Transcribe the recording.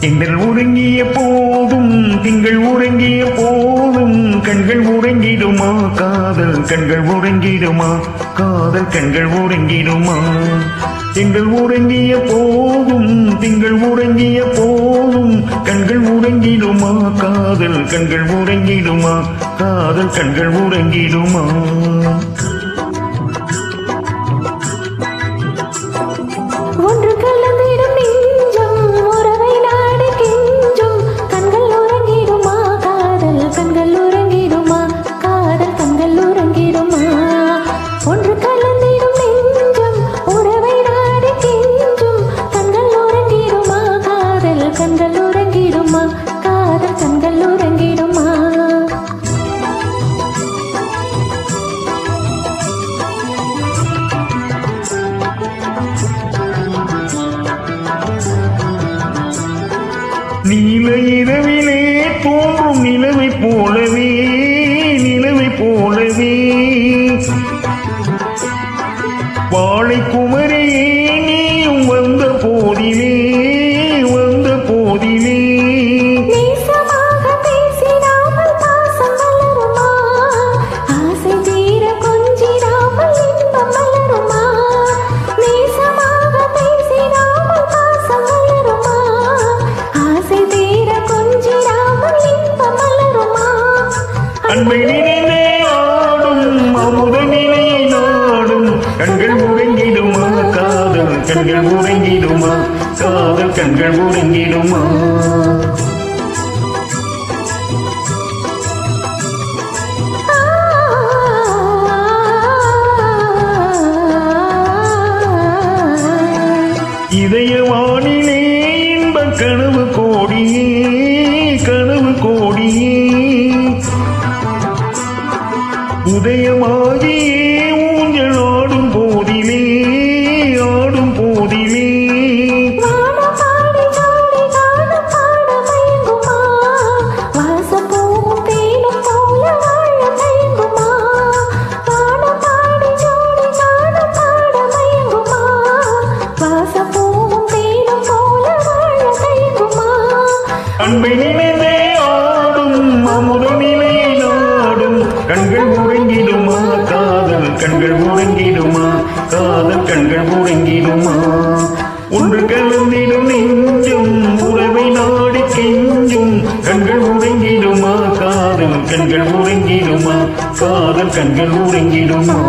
திங்கள் உறங்கிய போதும் திங்கள் உறங்கிய போதும் கண்கள் உறங்கிடுமா காதல் கண்கள் உறங்கிடுமா காதல் கண்கள் உறங்கிடுமா திங்கள் உறங்கிய போதும் திங்கள் உறங்கிய போதும் கண்கள் உறங்கிடுமா காதல் கண்கள் உறங்கிடுமா காதல் கண்கள் உறங்கிடுமா ஒன்று கலந்திடும் நெஞ்சம் உறவை நாடு கெஞ்சும் கண்கள் உறங்கிடுமா காதல் கண்கள் உறங்கிடுமா காதல் கண்கள் உறங்கிடுமா ஒன்று கலந்திடும் நெஞ்சம் உறவை நாடு கெஞ்சும் கண்கள் உறங்கிடுமா காதல் கண்கள் உறங்கிடுமா காதல் கண்கள் உறங்கிடுமா நீல இரவிலே தோன்றும் நிலவை போலவே வாழை குமரியே நீயும் வந்த போதிலே நேசமாக பேசிடாமல் பாசம் வளருமா ஆசை தீர கொஞ்சிடாமல் இன்பம் வளருமா நேசமாக பேசிடாமல் பாசம் வளருமா ஆசை தீர கொஞ்சிடாமல் இன்பம் வளருமா அன்பை நினைந்தே ஆடும் அமுத நிலையை நாடும் கண்கள் உறங்கிடுமா காதல் கண்கள் உறங்கிடுமா காதல் கண்கள் உறங்கிடுமா இதயவானிலே இன்பக் கனவு கோடியே உதயமாகியே ஊஞ்சல் ஆடும் போதிலே அன்பை நினைந்தே ஆடும் அமுத நிலையை நாடும் கண்கள் உறங்கிடுமா காதல் கண்கள் உறங்கிடுமா காதல் கண்கள் உறங்கிடுமா ஒன்று கலந்திடும் நெஞ்சும் உறவை நாடி கெஞ்சும் கண்கள் உறங்கிடுமா காதல் கண்கள் உறங்கிடுமா காதல் கண்கள் உறங்கிடுமா